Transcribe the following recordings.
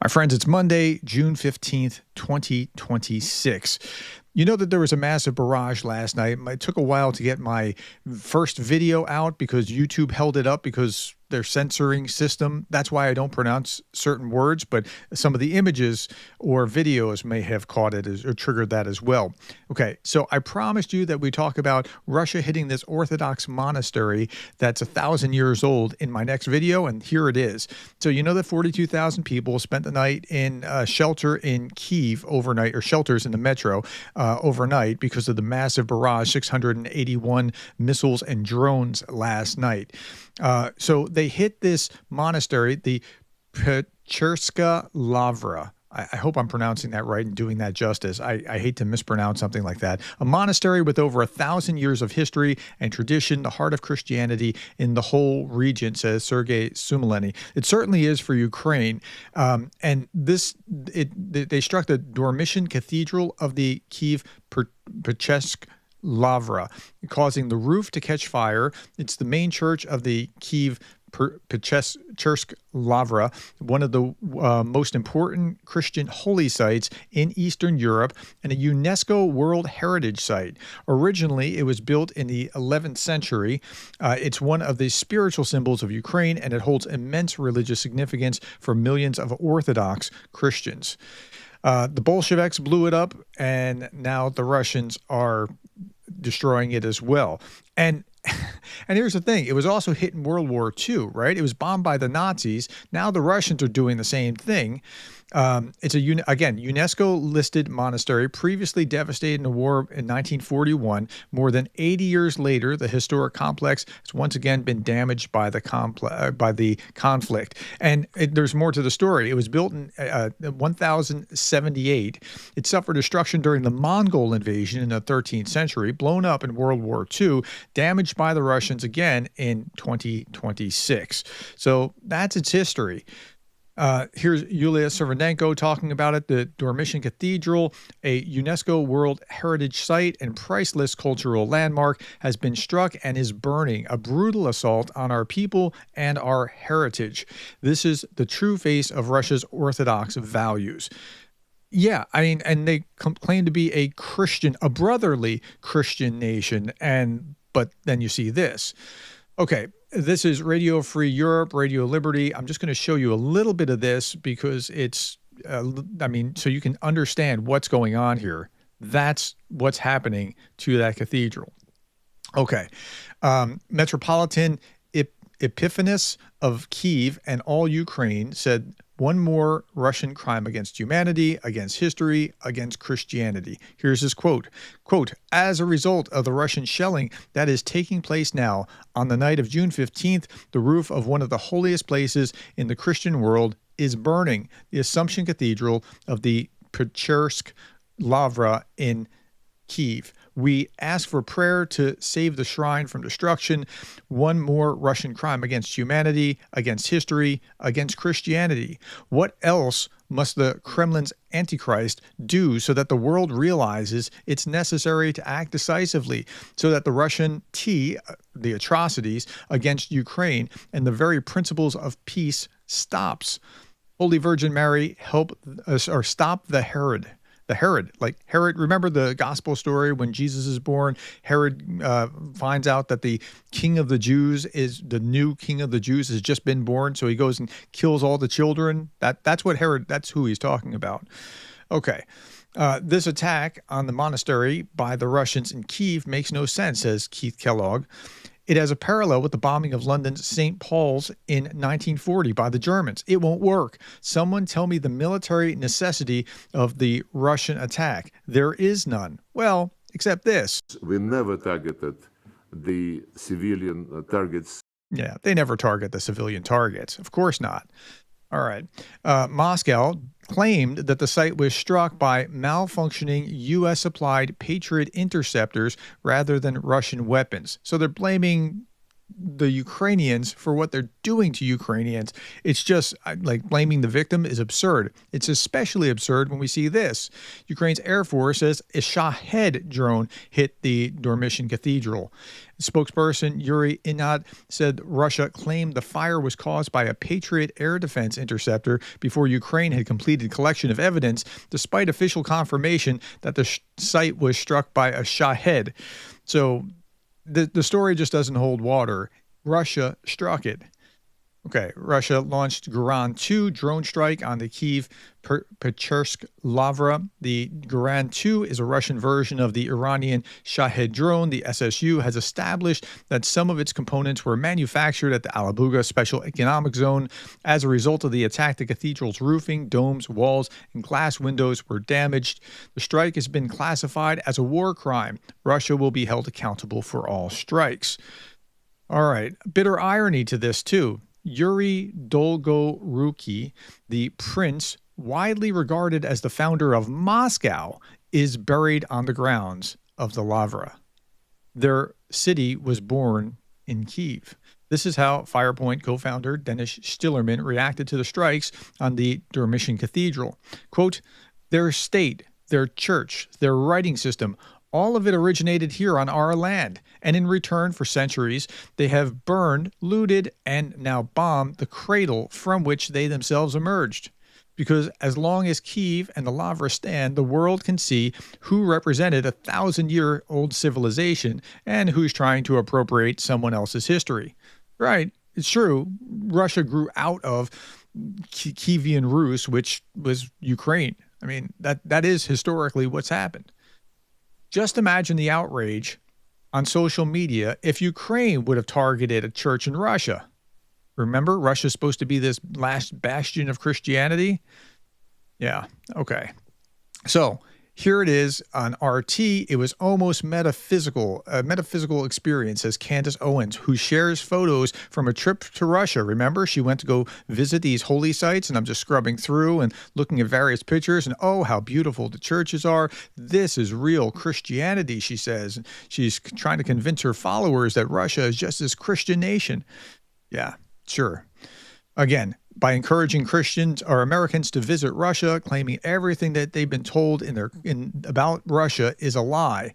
My friends, it's Monday, June 15th, 2026. You know that there was a massive barrage last night. It took a while to get my first video out because YouTube held it up because their censoring system. That's why I don't pronounce certain words, but some of the images or videos may have caught it or triggered that as well. Okay, so I promised you that we talk about Russia hitting this Orthodox monastery that's 1,000 years old in my next video, and here it is. So you know that 42,000 people spent the night in shelter in Kyiv overnight, or shelters in the metro overnight because of the massive barrage, 681 missiles and drones last night. So they hit this monastery, the Kyiv-Pechersk Lavra. I hope I'm pronouncing that right and doing that justice. I hate to mispronounce something like that. A monastery with over 1,000 years of history and tradition, the heart of Christianity in the whole region, says Sergei Sumileny. It certainly is for Ukraine. And they struck the Dormition Cathedral of the Kyiv-Pechersk Lavra, causing the roof to catch fire. It's the main church of the Kyiv-Pechersk Lavra, one of the most important Christian holy sites in Eastern Europe and a UNESCO World Heritage Site. Originally, it was built in the 11th century. It's one of the spiritual symbols of Ukraine, and it holds immense religious significance for millions of Orthodox Christians. The Bolsheviks blew it up, and now the Russians are destroying it as well. And here's the thing. It was also hit in World War II, right? It was bombed by the Nazis. Now the Russians are doing the same thing. It's again, UNESCO-listed monastery, previously devastated in a war in 1941. More than 80 years later, the historic complex has once again been damaged by the conflict. And there's more to the story. It was built in 1078. It suffered destruction during the Mongol invasion in the 13th century, blown up in World War II, damaged by the Russians again in 2026. So that's its history. Here's Yulia Servanenko talking about it. The Dormition Cathedral, a UNESCO World Heritage Site and priceless cultural landmark, has been struck and is burning, a brutal assault on our people and our heritage. This is the true face of Russia's Orthodox values. Yeah, I mean, and they claim to be a brotherly Christian nation, but then you see this. Okay, this is Radio Free Europe, Radio Liberty. I'm just going to show you a little bit of this because it's, so you can understand what's going on here. That's what's happening to that cathedral. Okay, Metropolitan Epiphanis of Kyiv and all Ukraine said, one more Russian crime against humanity, against history, against Christianity. Here's his quote. Quote, as a result of the Russian shelling that is taking place now, on the night of June 15th, the roof of one of the holiest places in the Christian world is burning, the Assumption Cathedral of the Pechersk Lavra in Kyiv. We ask for prayer to save the shrine from destruction. One more Russian crime against humanity, against history, against Christianity. What else must the Kremlin's Antichrist do so that the world realizes it's necessary to act decisively, so that the Russian the atrocities against Ukraine and the very principles of peace stops? Holy Virgin Mary, help us, or stop the Herod. Remember the gospel story when Jesus is born? Herod finds out that the king of the Jews the new king of the Jews has just been born, so he goes and kills all the children. That's who he's talking about. Okay. This attack on the monastery by the Russians in Kyiv makes no sense, says Keith Kellogg. It has a parallel with the bombing of London's St. Paul's in 1940 by the Germans. It won't work. Someone tell me the military necessity of the Russian attack. There is none. Well, except this. We never targeted the civilian targets. Yeah, they never target the civilian targets. Of course not. All right. Moscow claimed that the site was struck by malfunctioning U.S.-supplied Patriot interceptors rather than Russian weapons. So they're blaming the Ukrainians for what they're doing to Ukrainians. It's just like blaming the victim is absurd. It's especially absurd when we see this. Ukraine's Air Force says a Shahed drone hit the Dormition Cathedral. Spokesperson Yuri Inat said Russia claimed the fire was caused by a Patriot air defense interceptor before Ukraine had completed collection of evidence, despite official confirmation that the site was struck by a Shahed. So the story just doesn't hold water. Russia struck it. Okay, Russia launched Geran-2 drone strike on the Kyiv-Pechersk Lavra. The Geran-2 is a Russian version of the Iranian Shahed drone. The SSU has established that some of its components were manufactured at the Alabuga Special Economic Zone. As a result of the attack, the cathedral's roofing, domes, walls, and glass windows were damaged. The strike has been classified as a war crime. Russia will be held accountable for all strikes. All right, bitter irony to this, too. Yuri Dolgoruki, the prince, widely regarded as the founder of Moscow, is buried on the grounds of the Lavra. Their city was born in Kyiv. This is how Firepoint co-founder Denis Stillerman reacted to the strikes on the Dormition Cathedral. Quote, their state, their church, their writing system, all of it originated here on our land, and in return for centuries, they have burned, looted, and now bombed the cradle from which they themselves emerged. Because as long as Kyiv and the Lavra stand, the world can see who represented a 1,000-year-old civilization and who's trying to appropriate someone else's history. Right, it's true. Russia grew out of Kievan Rus, which was Ukraine. I mean, that is historically what's happened. Just imagine the outrage on social media if Ukraine would have targeted a church in Russia. Remember, Russia's supposed to be this last bastion of Christianity? Yeah, okay. So here it is on RT. It was almost metaphysical, a metaphysical experience, says Candace Owens, who shares photos from a trip to Russia. Remember, she went to go visit these holy sites, and I'm just scrubbing through and looking at various pictures, and oh, how beautiful the churches are. This is real Christianity, she says. She's trying to convince her followers that Russia is just this Christian nation. Yeah, sure. Again, by encouraging Christians or Americans to visit Russia, claiming everything that they've been told about Russia is a lie.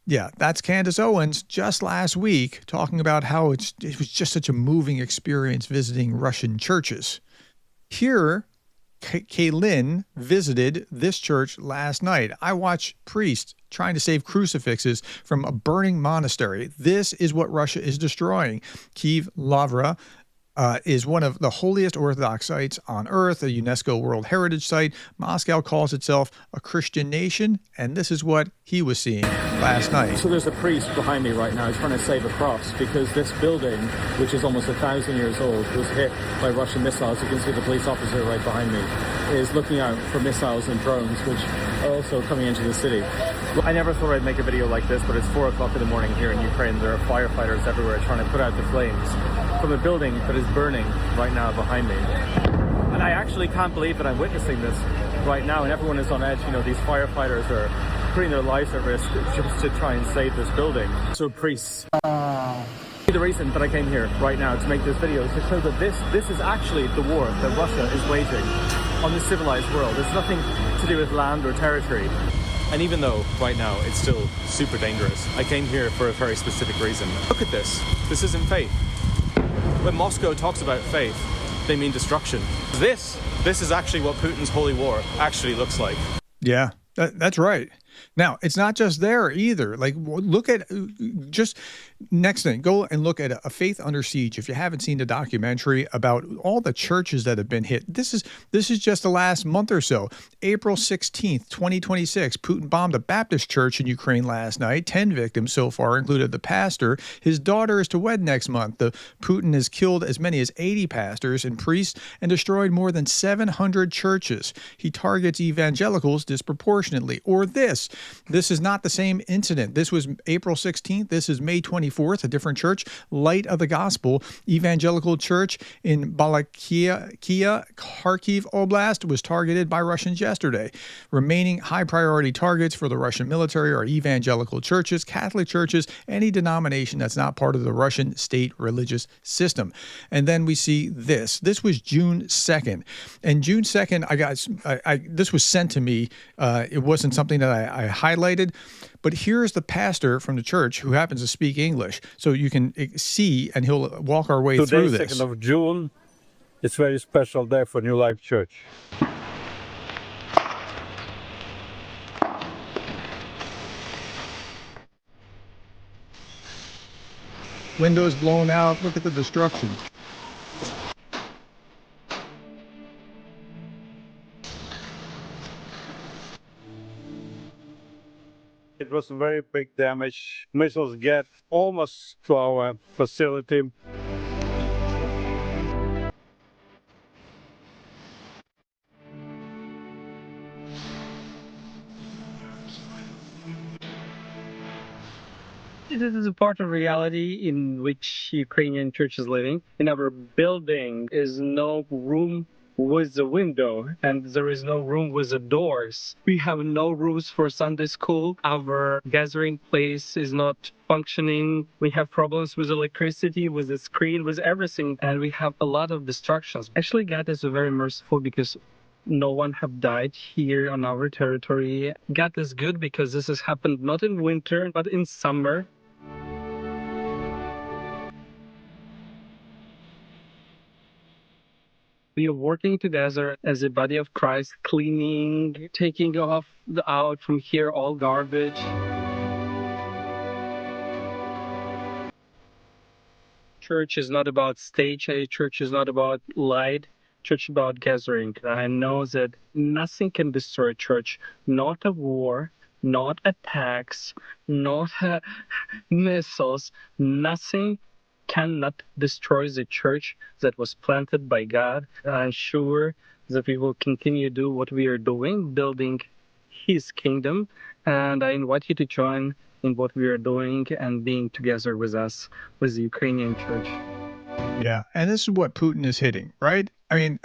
Yeah, that's Candace Owens just last week talking about how it was just such a moving experience visiting Russian churches. Here, Kaylin visited this church last night. I watched priests trying to save crucifixes from a burning monastery. This is what Russia is destroying. Kyiv-Lavra is one of the holiest Orthodox sites on earth, a UNESCO World Heritage site. Moscow calls itself a Christian nation, and this is what he was seeing last night. So there's a priest behind me right now trying to save a cross because this building, which is almost 1,000 years old, was hit by Russian missiles. You can see the police officer right behind me is looking out for missiles and drones, which are also coming into the city. I never thought I'd make a video like this, but it's 4 o'clock in the morning here in Ukraine. There are firefighters everywhere trying to put out the flames from a building that is burning right now behind me. And I actually can't believe that I'm witnessing this right now, and everyone is on edge. You know, these firefighters are putting their lives at risk just to try and save this building. So priests. The reason that I came here right now to make this video is to show that this is actually the war that Russia is waging on the civilized world. It's nothing to do with land or territory. And even though right now it's still super dangerous, I came here for a very specific reason. Look at this. This isn't faith. When Moscow talks about faith, they mean destruction. This is actually what Putin's holy war actually looks like. Yeah, that's right. Now, it's not just there either. Like, look at just next thing. Go and look at A Faith Under Siege. If you haven't seen the documentary about all the churches that have been hit, this is just the last month or so. April 16th, 2026, Putin bombed a Baptist church in Ukraine last night. 10 victims so far, included the pastor. His daughter is to wed next month. Putin has killed as many as 80 pastors and priests and destroyed more than 700 churches. He targets evangelicals disproportionately. Or this. this. This is not the same incident. This was April 16th. This is May 24th, a different church, Light of the Gospel Evangelical Church in Balakia, Kharkiv Oblast, was targeted by Russians yesterday. Remaining high priority targets for the Russian military are evangelical churches, Catholic churches, any denomination that's not part of the Russian state religious system. And then we see this. This was June 2nd. And June 2nd, this was sent to me. It wasn't something that I highlighted, but here's the pastor from the church who happens to speak English. So you can see, and he'll walk our way through this. Today, 2nd of June, it's a very special day for New Life Church. Windows blown out. Look at the destruction. It was very big damage. Missiles get almost to our facility. This is a part of reality in which Ukrainian church is living. In our building is no room with a window, and there is no room with the doors. We have no rooms for Sunday school. Our gathering place is not functioning. We have problems with electricity, with the screen, with everything, and we have a lot of destructions. Actually, God is very merciful because no one have died here on our territory. God is good because this has happened not in winter, but in summer. We are working together as a body of Christ, cleaning, taking out from here all garbage. Church is not about stage. Church is not about light. Church is about gathering. I know that nothing can destroy church. Not a war, not attacks, not missiles. Nothing cannot destroy the church that was planted by God. I'm sure that we will continue to do what we are doing, building His kingdom. And I invite you to join in what we are doing and being together with us, with the Ukrainian church. Yeah, and this is what Putin is hitting, right? I mean,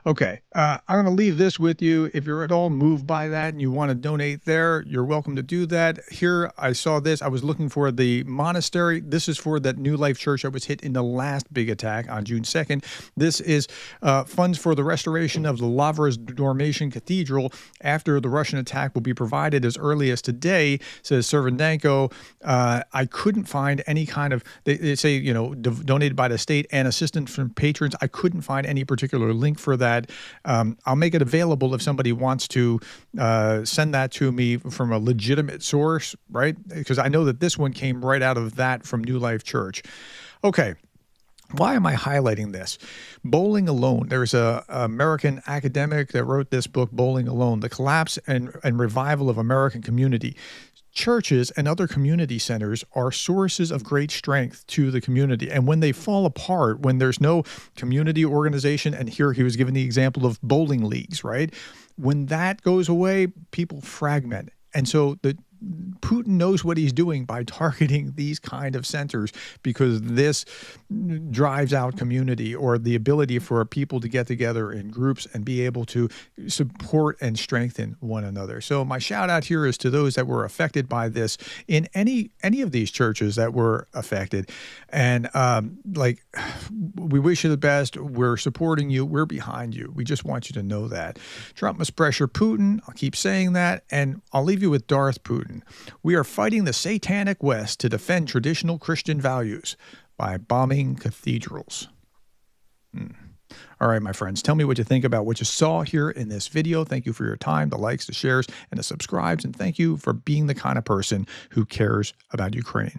okay, I'm going to leave this with you. If you're at all moved by that and you want to donate there, you're welcome to do that. Here, I saw this. I was looking for the monastery. This is for that New Life Church that was hit in the last big attack on June 2nd. This is funds for the restoration of the Lavra's Dormition Cathedral after the Russian attack will be provided as early as today, says Servandenko. I couldn't find any kind of, they say, you know, donated by the state and assistance from patrons. I couldn't find any particular link for that. I'll make it available if somebody wants to send that to me from a legitimate source, right? Because I know that this one came right out of that from New Life Church. Okay. Why am I highlighting this? Bowling Alone. There's an American academic that wrote this book, Bowling Alone, The Collapse and Revival of American Community. Churches and other community centers are sources of great strength to the community. And when they fall apart, when there's no community organization, and here he was giving the example of bowling leagues, right? When that goes away, people fragment. And so Putin knows what he's doing by targeting these kind of centers, because this drives out community, or the ability for people to get together in groups and be able to support and strengthen one another. So my shout out here is to those that were affected by this in any of these churches that were affected. And we wish you the best. We're supporting you. We're behind you. We just want you to know that. Trump must pressure Putin. I'll keep saying that. And I'll leave you with Darth Putin. We are fighting the satanic West to defend traditional Christian values by bombing cathedrals. All right, my friends, tell me what you think about what you saw here in this video. Thank you for your time, the likes, the shares, and the subscribes. And thank you for being the kind of person who cares about Ukraine.